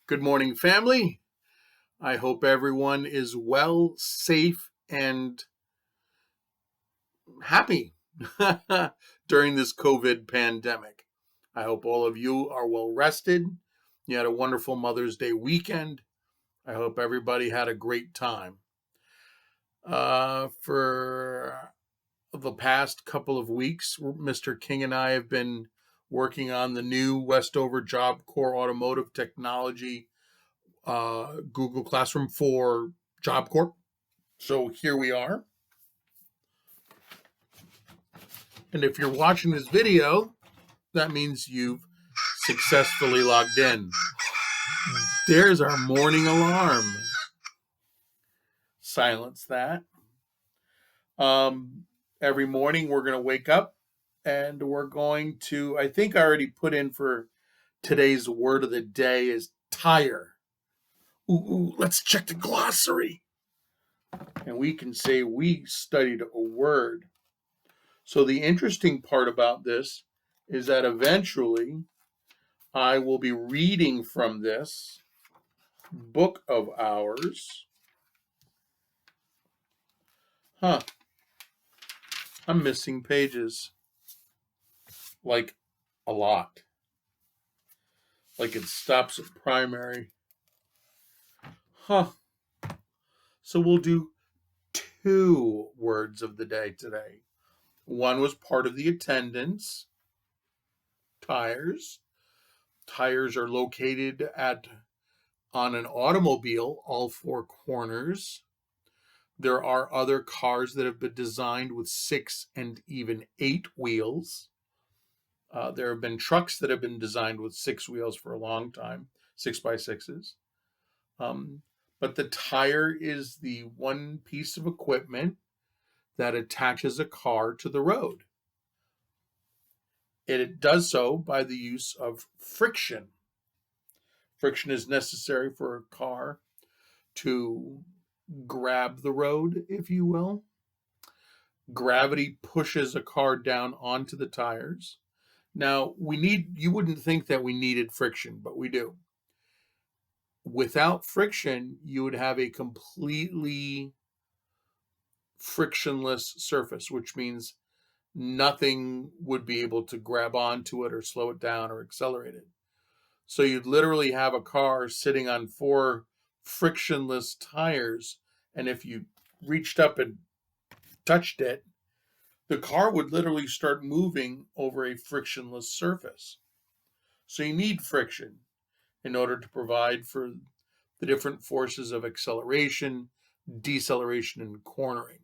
Good morning, family. I hope everyone is well, safe, and happy during this COVID pandemic. I hope all of you are well rested. You had a wonderful Mother's Day weekend. I hope everybody had a great time. For the past couple of weeks, Mr. King and I have been working on the new Westover Job Corps Automotive Technology Google Classroom for Job Corps. So here we are. And if you're watching this video, that means you've successfully logged in. There's our morning alarm. Silence that. Every morning we're going to wake up and we're going to, I think I already put in for today's word of the day is tire. Ooh, let's check the glossary. And we can say we studied a word. So the interesting part about this is that eventually I will be reading from this book of ours. I'm missing pages. Like a lot. Like it stops at primary. So we'll do 2 words of the day today. One was part of the attendance. Tires. Tires are located on an automobile, all 4 corners. There are other cars that have been designed with 6 and even 8 wheels. There have been trucks that have been designed with 6 wheels for a long time, 6x6s. But the tire is the one piece of equipment that attaches a car to the road. It does so by the use of friction. Friction is necessary for a car to grab the road, if you will. Gravity pushes a car down onto the tires. Now, you wouldn't think that we needed friction, but we do. Without friction, you would have a completely frictionless surface, which means nothing would be able to grab onto it or slow it down or accelerate it. So you'd literally have a car sitting on 4 frictionless tires, and if you reached up and touched it, the car would literally start moving over a frictionless surface. So you need friction in order to provide for the different forces of acceleration, deceleration, and cornering.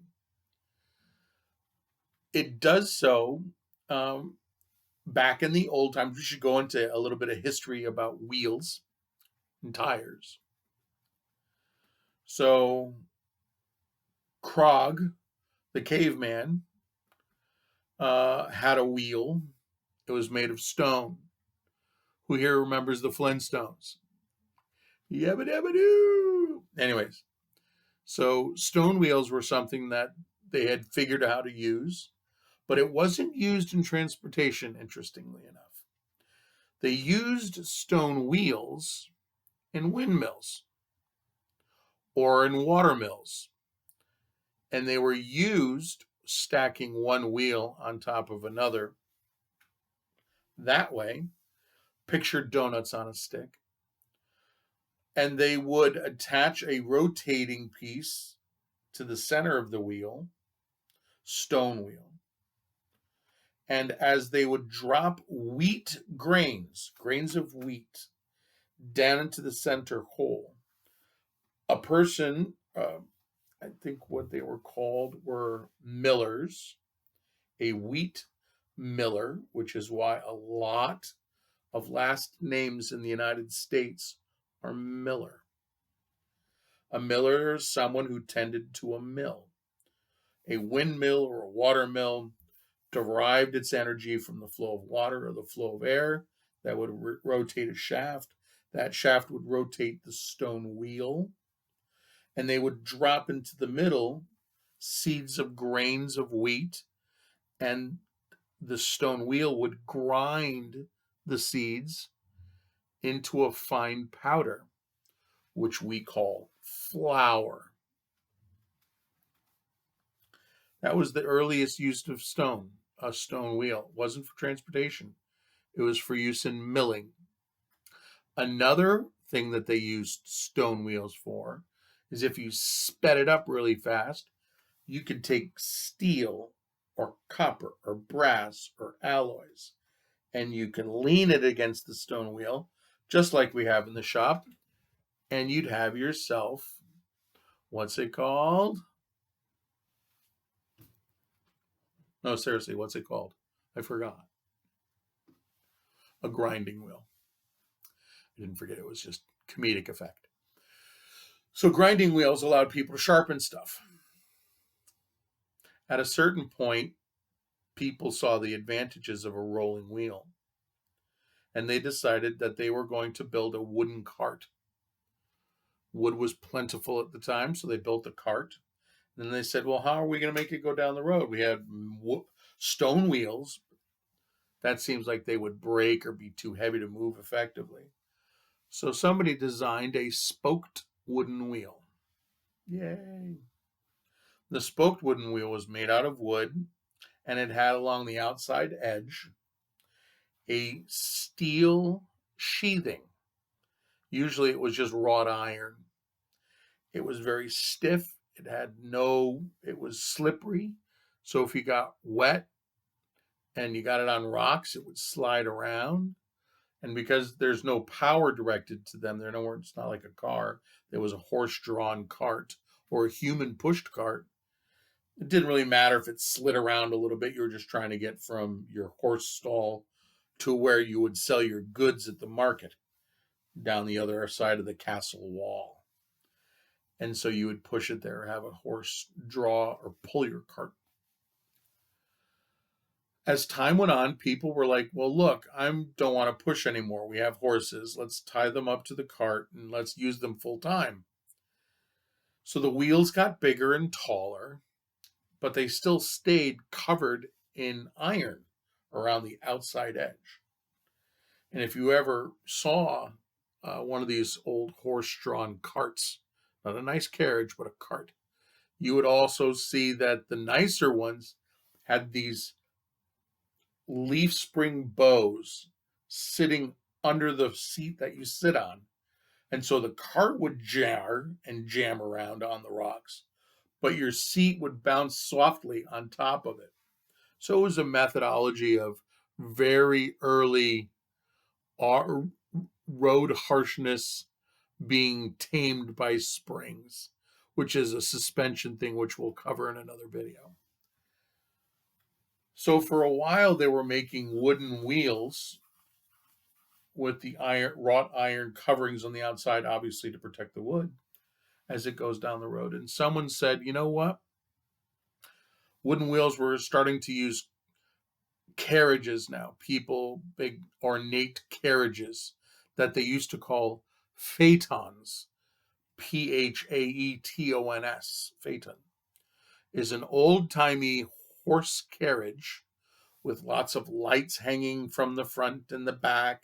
It does so back in the old times. We should go into a little bit of history about wheels and tires. So Krog, the caveman, had a wheel. It was made of stone. Who here remembers the Flintstones? Yabba dabba doo. Anyways, so stone wheels were something that they had figured out how to use, but it wasn't used in transportation, interestingly enough. They used stone wheels in windmills or in water mills, and they were used stacking one wheel on top of another. That way, picture donuts on a stick, and they would attach a rotating piece to the center of the wheel, stone wheel. And as they would drop grains of wheat, down into the center hole, a person, I think what they were called were millers, a wheat miller, which is why a lot of last names in the United States are Miller. A miller is someone who tended to a mill. A windmill or a water mill derived its energy from the flow of water or the flow of air that would rotate a shaft. That shaft would rotate the stone wheel, and they would drop into the middle seeds of grains of wheat, and the stone wheel would grind the seeds into a fine powder. which we call flour. That was the earliest use of stone, a stone wheel. It wasn't for transportation. It was for use in milling. Another thing that they used stone wheels for is if you sped it up really fast, you could take steel or copper or brass or alloys and you can lean it against the stone wheel, just like we have in the shop, and you'd have yourself, what's it called? No, seriously, what's it called? I forgot. A grinding wheel. I didn't forget, it was just comedic effect. So grinding wheels allowed people to sharpen stuff. At a certain point, people saw the advantages of a rolling wheel, and they decided that they were going to build a wooden cart. Wood was plentiful at the time, so they built a cart. And then they said, well, how are we going to make it go down the road? We had stone wheels. That seems like they would break or be too heavy to move effectively. So somebody designed a spoked wooden wheel. Yay. The spoked wooden wheel was made out of wood, and it had along the outside edge a steel sheathing. Usually it was just wrought iron. It was very stiff. It was slippery. So if you got wet and you got it on rocks, it would slide around. And because there's no power directed to them, it's not like a car. There was a horse-drawn cart or a human-pushed cart. It didn't really matter if it slid around a little bit. You were just trying to get from your horse stall to where you would sell your goods at the market down the other side of the castle wall. And so you would push it there, have a horse draw or pull your cart. As time went on, people were like, well, look, I don't want to push anymore. We have horses. Let's tie them up to the cart and let's use them full time. So the wheels got bigger and taller, but they still stayed covered in iron around the outside edge. And if you ever saw one of these old horse-drawn carts, not a nice carriage, but a cart, you would also see that the nicer ones had these leaf spring bows sitting under the seat that you sit on. And so the cart would jar and jam around on the rocks, but your seat would bounce softly on top of it. So it was a methodology of very early road harshness being tamed by springs, which is a suspension thing, which we'll cover in another video. So for a while, they were making wooden wheels with the wrought iron coverings on the outside, obviously to protect the wood as it goes down the road. And someone said, you know what? Wooden wheels were starting to use carriages now, big ornate carriages that they used to call phaetons. Phaetons. Phaeton is an old-timey horse carriage with lots of lights hanging from the front and the back,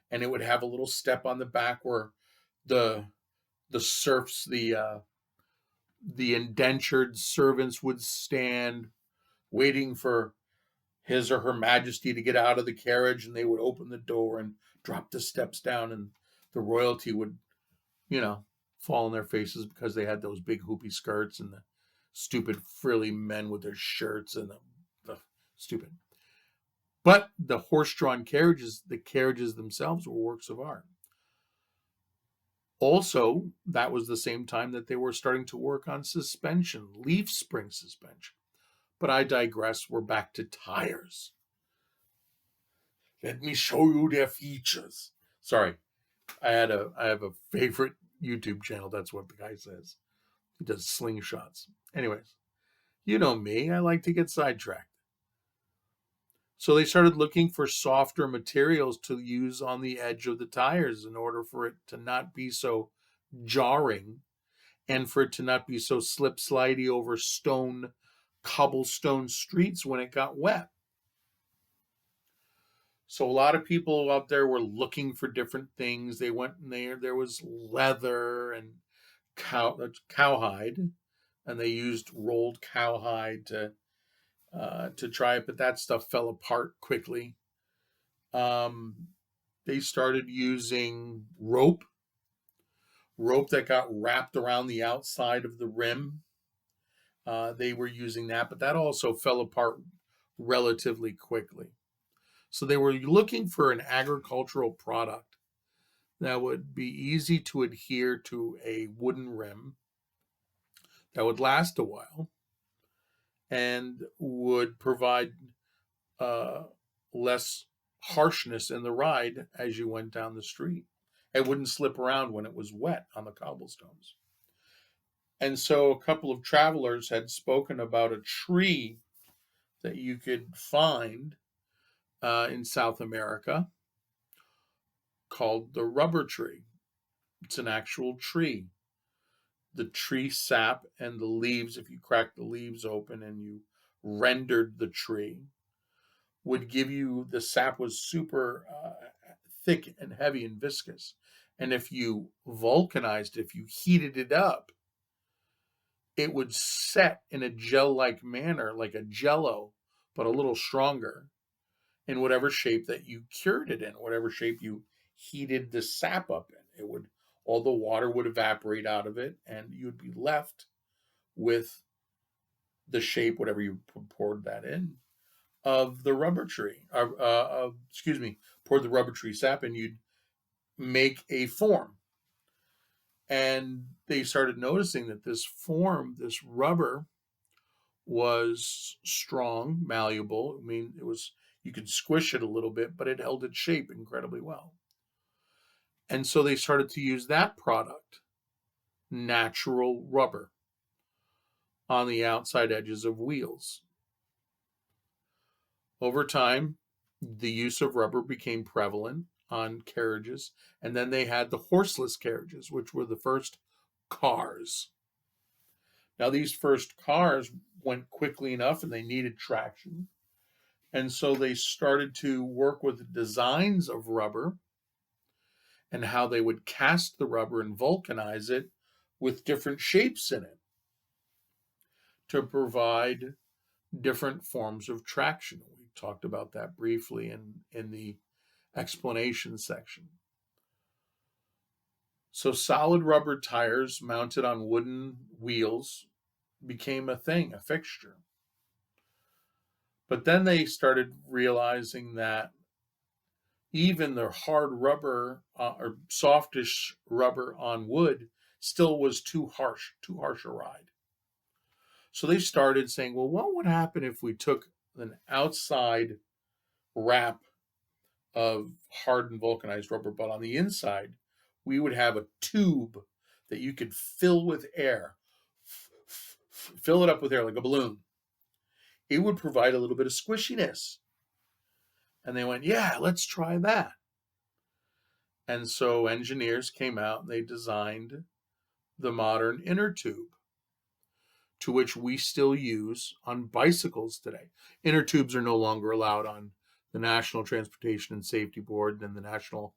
and it would have a little step on the back where the serfs, the indentured servants would stand waiting for his or her majesty to get out of the carriage, and they would open the door and drop the steps down, and the royalty would, fall on their faces because they had those big hoopy skirts and the stupid frilly men with their shirts and the stupid. But the horse-drawn carriages, the carriages themselves were works of art. Also, that was the same time that they were starting to work on suspension, leaf spring suspension. But I digress. We're back to tires. Let me show you their features. Sorry, I have a favorite YouTube channel. That's what the guy says. He does slingshots. Anyways, you know me. I like to get sidetracked. So they started looking for softer materials to use on the edge of the tires in order for it to not be so jarring and for it to not be so slip-slidey over cobblestone streets when it got wet. So a lot of people out there were looking for different things. They went in there was leather and cowhide, and they used rolled cowhide to try it, but that stuff fell apart quickly. They started using rope that got wrapped around the outside of the rim. They were using that, but that also fell apart relatively quickly. So they were looking for an agricultural product that would be easy to adhere to a wooden rim, that would last a while, and would provide uh, less harshness in the ride as you went down the street. It wouldn't slip around when it was wet on the cobblestones. And so a couple of travelers had spoken about a tree that you could find in South America called the rubber tree. It's an actual tree. The tree sap and the leaves, if you crack the leaves open and you rendered the tree, would give you, the sap was super thick and heavy and viscous. And if you vulcanized, if you heated it up, it would set in a gel-like manner, like a jello, but a little stronger, in whatever shape that you cured it in, whatever shape you heated the sap up in. It would, all the water would evaporate out of it, and you'd be left with the shape, whatever you poured that in, of the rubber tree. Poured the rubber tree sap, and you'd make a form. And they started noticing that this form, this rubber, was strong, malleable. I mean, you could squish it a little bit, but it held its shape incredibly well. And so they started to use that product, natural rubber, on the outside edges of wheels. Over time, the use of rubber became prevalent on carriages, and then they had the horseless carriages, which were the first cars. Now, these first cars went quickly enough and they needed traction. And so they started to work with the designs of rubber and how they would cast the rubber and vulcanize it with different shapes in it to provide different forms of traction. We talked about that briefly in the explanation section. So solid rubber tires mounted on wooden wheels became a thing, a fixture. But then they started realizing that even the hard rubber or softish rubber on wood still was too harsh a ride. So they started saying, well, what would happen if we took an outside wrap of hardened vulcanized rubber, but on the inside, we would have a tube that you could fill with air, fill it up with air like a balloon. It would provide a little bit of squishiness. And they went, yeah, let's try that. And so engineers came out and they designed the modern inner tube, to which we still use on bicycles today. Inner tubes are no longer allowed on the National Transportation and Safety Board and the National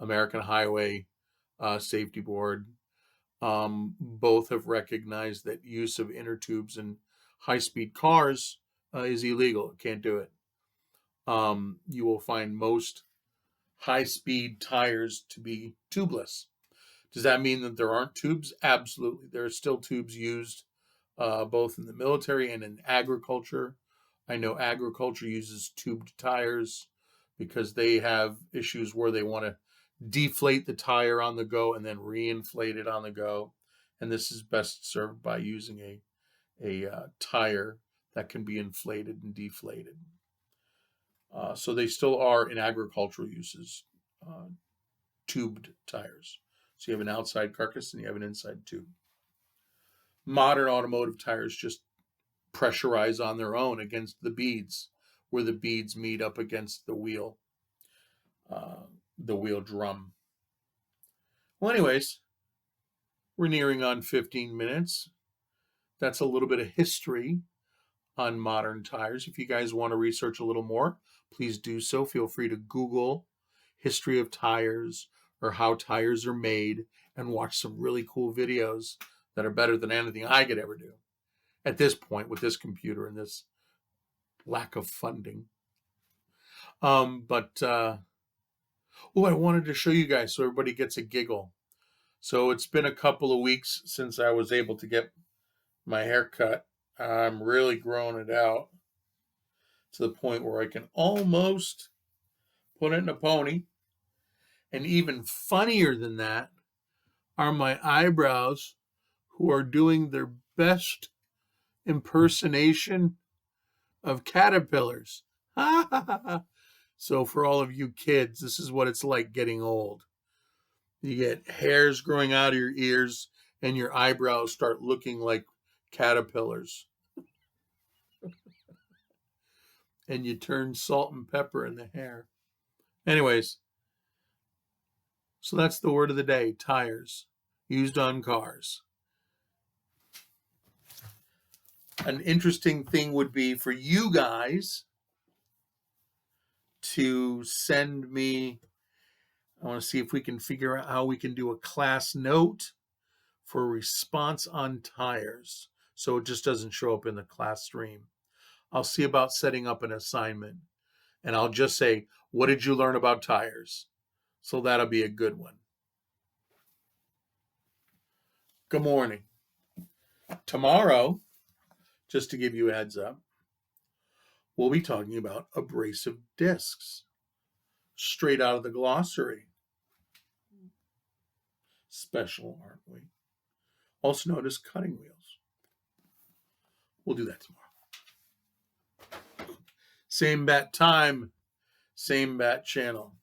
American Highway Safety Board. Both have recognized that use of inner tubes in high-speed cars is illegal. Can't do it. You will find most high-speed tires to be tubeless. Does that mean that there aren't tubes? Absolutely. There are still tubes used both in the military and in agriculture. I know agriculture uses tubed tires because they have issues where they want to deflate the tire on the go and then reinflate it on the go. And this is best served by using a tire that can be inflated and deflated. So they still are in agricultural uses, tubed tires. So you have an outside carcass and you have an inside tube. Modern automotive tires just pressurize on their own against the beads, where the beads meet up against the wheel drum. Well, anyways, we're nearing on 15 minutes. That's a little bit of history on modern tires. If you guys want to research a little more, please do so. Feel free to Google history of tires or how tires are made and watch some really cool videos that are better than anything I could ever do at this point with this computer and this lack of funding. I wanted to show you guys so everybody gets a giggle. So it's been a couple of weeks since I was able to get my hair cut. I'm really growing it out to the point where I can almost put it in a pony. And even funnier than that are my eyebrows, who are doing their best impersonation of caterpillars. So for all of you kids, this is what it's like getting old. You get hairs growing out of your ears and your eyebrows start looking like caterpillars. And you turn salt and pepper in the hair. Anyways, so that's the word of the day, tires, used on cars. An interesting thing would be for you guys to send me, I want to see if we can figure out how we can do a class note for response on tires, so it just doesn't show up in the class stream. I'll see about setting up an assignment, and I'll just say, what did you learn about tires? So that'll be a good one. Good morning. Tomorrow, just to give you a heads up, we'll be talking about abrasive discs, straight out of the glossary. Special, aren't we? Also known as cutting wheels. We'll do that tomorrow. Same bat time, same bat channel.